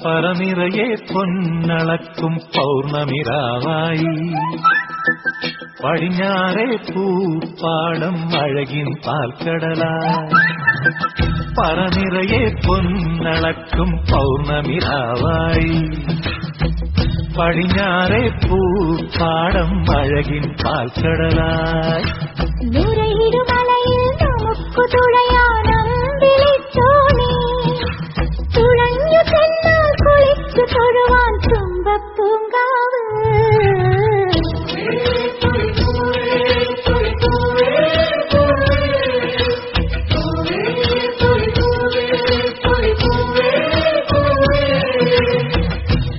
പറനിറയെ പൊന്നളക്കും പൗർണമിരാവായി പടിഞ്ഞാറെ പൂപ്പാടം അഴകിൻ പാൽക്കടലായി. പറനിറയെ പൊന്നളക്കും പൗർണമിരാവായി പടിഞ്ഞാറെ പൂപ്പാടം അഴകിൻ പാൽക്കടലായി. നുരയിടുമലയിൽ നമുക്ക് തുഴയാനമ്പിളിച്ചോണി തുഴഞ്ഞു ചെന്നാൽ കുളിച്ചു തൊഴുവാൻ തുമ്പപ്പൂങ്കാവ്.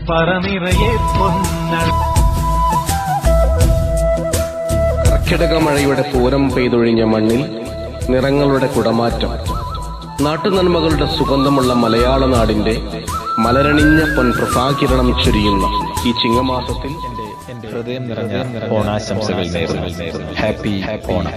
പറനിറയെ പൊന്നൾ കർക്കിടകമഴയുടെ പൂരം പെയ്തൊഴിഞ്ഞ മണ്ണിൽ നിറങ്ങളുടെ കുടമാറ്റം. നാട്ടുനന്മകളുടെ സുഗന്ധമുള്ള മലയാള നാടിന്റെ മലരണിഞ്ഞ പൊൻപ്രഭാകിരണം ചൊരിയുന്ന ഈ ചിങ്ങമാസത്തിൽ ഹൃദയം നിറഞ്ഞ ഓണാശംസകൾ നേരുന്നു. ഹാപ്പി ഓണം.